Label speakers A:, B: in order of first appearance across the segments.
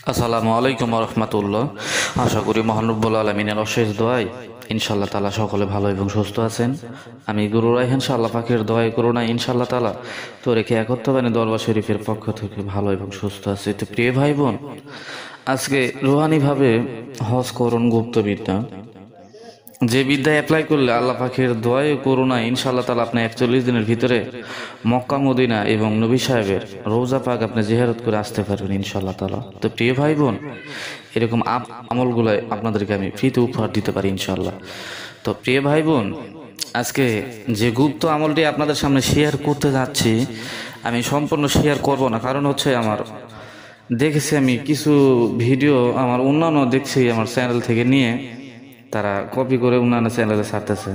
A: আসসালামু আলাইকুম রহমতুল্লাহ। আশা করি মহান রব্বুল আলমিনের অশেষ দোয়ায় ইনশাআল্লাহ তালা সকলে ভালো এবং সুস্থ আছেন। আমি গুরু রায়হান আল্লাহ পাকের দোয়াই করুণা ইনশাআল্লাহ তালা তো রেখে একত্রবাণী দরবার শরীফের পক্ষ থেকে ভালো এবং সুস্থ আছে। তো প্রিয় ভাই বোন, আজকে রুহানিভাবে হজ করুন গুপ্তবিদ্যা, যে বিদ্যা অ্যাপ্লাই করলে আল্লাহ পাখির দোয়ায় করুণা ইনশাআল্লাহ তালা আপনি 41 দিনের ভিতরে মক্কা মদিনা এবং নবী সাহেবের রোজা পাক আপনি জিয়ারত করে আসতে পারবেন ইনশাআল্লাহ তালা। তো প্রিয় ভাই বোন, এরকম আমলগুলো আপনাদেরকে আমি ফ্রিতে উপহার দিতে পারি ইনশাআল্লাহ। তো প্রিয় ভাই বোন, আজকে যে গুপ্ত আমলটি আপনাদের সামনে শেয়ার করতে যাচ্ছি, আমি সম্পূর্ণ শেয়ার করব না, কারণ হচ্ছে আমার দেখেছি আমি কিছু ভিডিও আমার অন্যান্য দেখছি আমার চ্যানেল থেকে নিয়ে তারা কপি করে অন্যান্য চ্যানেলে ছাড়তেছে।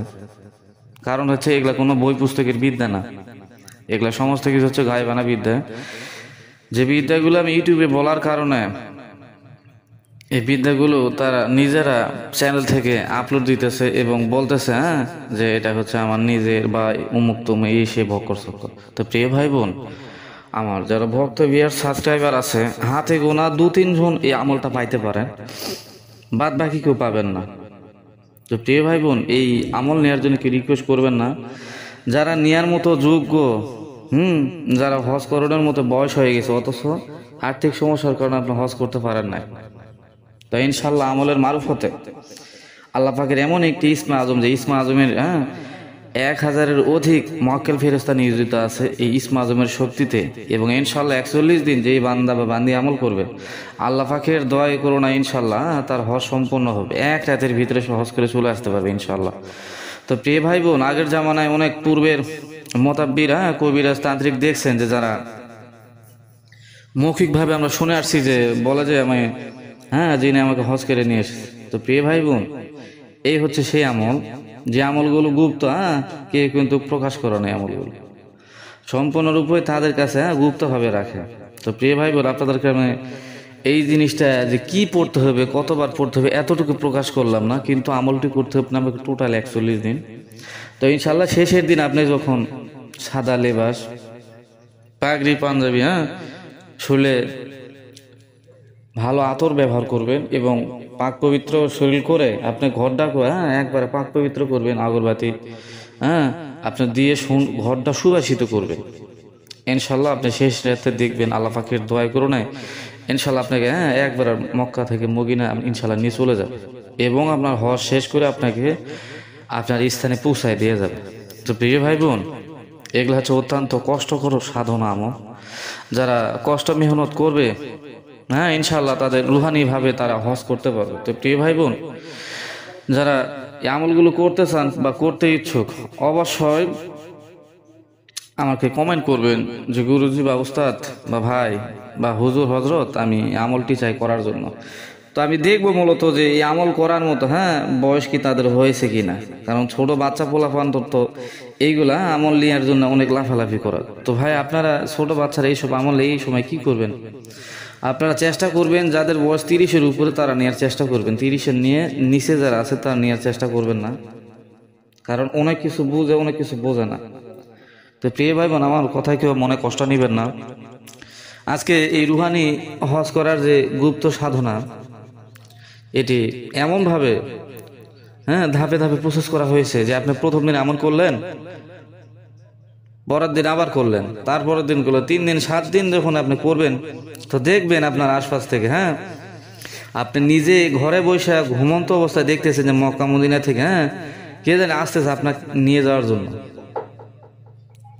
A: কারণ হচ্ছে এগুলা কোনো বই পুস্তকের বিদ্যা না, এগুলা সমস্ত কিছু হচ্ছে গায়েবানা বিদ্যা। যে বিদ্যাগুলো আমি ইউটিউবে বলার কারণে এই বিদ্যাগুলো তারা নিজেরা চ্যানেল থেকে আপলোড দিতেছে এবং বলতেছে যে এটা হচ্ছে আমার নিজের বা উমুক তুমি এই সে ভক্কর চক্কর। তো প্রিয় ভাই বোন, আমার যারা ভক্ত বিয়ার সাবস্ক্রাইবার আছে, হাতে গোনা 2-3 জন এই আমলটা পাইতে পারেন, বাদ বাকি কেউ পাবেন না। তো প্রিয় ভাই বোন, এই আমল নেওয়ার জন্য কি রিকোয়েস্ট করবেন না, যারা নেয়ার মতো যোগ্য, যারা হজ করানোর মতো বয়স হয়ে গেছে অথচ আর্থিক সমস্যার কারণে আপনি হজ করতে পারেন না, তো ইনশাল্লাহ আমলের মারুফতে আল্লাহ পাকের এমন একটি ইসমা আজম, যে ইসমা আজমের 1000-এর অধিক মুয়াক্কেল ফেরেশতা নিয়োজিত আছে এই ইসমা আজমের শক্তিতে, এবং ইনশাল্লাহ 41 দিন যেই বান্দা বা বান্দি আমল করবে আল্লাহ পাকের দোয়াই করোনা ইনশাল্লাহ তার হজ সম্পূর্ণ হবে, এক রাতের ভিতরে সে হজ করে চলে আসতে পারবে ইনশাল্লাহ। তো প্রিয় ভাই বোন, আগের জামানায় অনেক পূর্বের মোতাব্বির কবিরাজ তান্ত্রিক দেখছেন যে যারা মৌখিকভাবে আমরা শুনে আসছি যে বলে যে আমি যিনি আমাকে হজ করে নিয়ে এসেছে। তো প্রিয় ভাই বোন, এই হচ্ছে সেই আমল, যে আমলগুলো গুপ্ত, কে কিন্তু প্রকাশ করে না, আমলগুলো সম্পূর্ণরূপে তাদের কাছে গুপ্তভাবে রাখে। তো প্রিয় ভাই বোন, আপনাদেরকে আমি এই জিনিসটা যে কি পড়তে হবে, কতবার পড়তে হবে এতটুকু প্রকাশ করলাম না, কিন্তু আমলটি করতে হবে আমাকে টোটাল 41 দিন। তো ইনশাল্লাহ শেষের দিন আপনি যখন সাদা লেবাস, পাগড়ি, পাঞ্জাবি, শুলে ভালো আতর ব্যবহার করবেন এবং পাক পবিত্র শরীর করে আপনি ঘরটা একবারে পাক পবিত্র করবেন, আগরবাতি আপনি দিয়ে ঘরটা সুবাসিত করবেন ইনশাল্লাহ। আপনি শেষ রাতে দেখবেন আল্লাহ পাকের দোয়া করো নাই ইনশাল্লাহ আপনাকে একবার মক্কা থেকে মদিনা ইনশাল্লাহ নিয়ে চলে যাবে এবং আপনার হজ শেষ করে আপনাকে আপনার স্থানে পৌঁছায় দিয়ে যাবে। তো প্রিয় ভাই বোন, এগুলো হচ্ছে অত্যন্ত কষ্টকর সাধনা আমল, যারা কষ্ট মেহনত করবে ইনশাল্লাহ তাদের রুহানিভাবে তারা হজ করতে পারবে। তো প্রিয় ভাই বোন, যারা এই আমলগুলো করতে চান বা করতে ইচ্ছুক, অবশ্যই আমাকে কমেন্ট করবেন যে গুরুজি বা উস্তাদ বা ভাই বা হুজুর হজরত, আমি আমলটি চাই করার জন্য। তো আমি দেখবো মূলত যে এই আমল করার মতো বয়স কি তাদের হয়েছে কিনা, কারণ ছোট বাচ্চা পোলাপান তো এইগুলা আমল নেওয়ার জন্য অনেক লাফালাফি করার। তো ভাই, আপনারা ছোট বাচ্চারা এইসব আমল এই সময় কি করবেন, আপনারা চেষ্টা করবেন যাদের বয়স 30-এর উপরে তারা নেওয়ার চেষ্টা করবেন, 30-এর নিচে যারা আছে তারা নেওয়ার চেষ্টা করবেন না, কারণ অনেক কিছু বুঝে অনেক কিছু বোঝে না। তো প্রিয় ভাই বোন, আমার কথায় কেউ মনে কষ্ট নেবেন না। আজকে এই রুহানি হজ করার যে গুপ্ত সাধনা, এটি এমনভাবে ধাপে ধাপে প্রসেস করা হয়েছে যে আপনি প্রথম দিন আমল করলেন, পরের দিন আবার করলেন, তারপরের দিন করলেন, 3 দিন 7 দিন যখন আপনি করবেন, তো দেখবেন আপনার আশপাশ থেকে আপনি নিজে ঘরে বসে ঘুমন্ত অবস্থায় দেখতেছেন যে মক্কা মদিনা থেকে কে জানে আসতেছে আপনাকে নিয়ে যাওয়ার জন্য।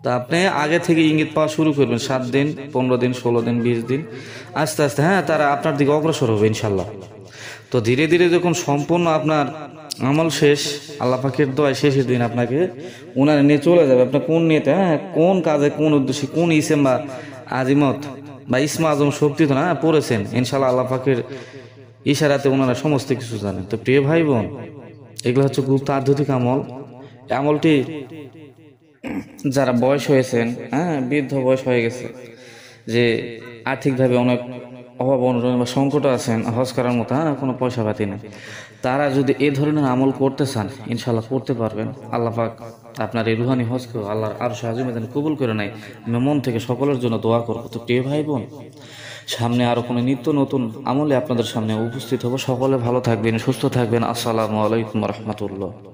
A: তা আপনি আগে থেকে ইঙ্গিত পাওয়া শুরু করবেন, 7 দিন 15 দিন 16 দিন 20 দিন আস্তে আস্তে তারা আপনার দিকে অগ্রসর হবে ইনশাল্লাহ। তো ধীরে ধীরে যখন সম্পূর্ণ আপনার আমল শেষ, আল্লাহ পাকের দোয়ায় শেষের দিন আপনাকে ওনারা নিয়ে চলে যাবে। আপনার কোন নিয়েতে কোন কাজে কোন উদ্দেশ্যে কোন ইসেম বা আজিমত বা ইসমা আজম শক্তি তো পড়েছেন ইনশাল্লাহ আল্লাহ পাকের ইশারাতে ওনারা সমস্ত কিছু জানেন। তো প্রিয় ভাই বোন, এগুলো হচ্ছে গুপ্ত আধ্যাত্মিক আমল। আমলটি যারা বয়স হয়েছেন, বৃদ্ধ বয়স হয়ে গেছে, যে আর্থিকভাবে অনেক অভাব অনটন বা সংকট আছেন, হজ করার মতো কোনো পয়সা পাতি নেই, তারা যদি এই ধরনের আমল করতে চান ইনশাল্লাহ করতে পারবেন। আল্লাহ পাক আপনার এই রুহানি হজকেও আল্লাহর আরশ আজিমে যেন কবুল করে নেয়, আমি মন থেকে সকলের জন্য দোয়া করবো। তো প্রিয় ভাই বোন, সামনে আরো কোনো নিত্য নতুন আমলে আপনাদের সামনে উপস্থিত হব। সকলে ভালো থাকবেন, সুস্থ থাকবেন। আসসালামু আলাইকুম রহমতুল্লাহ।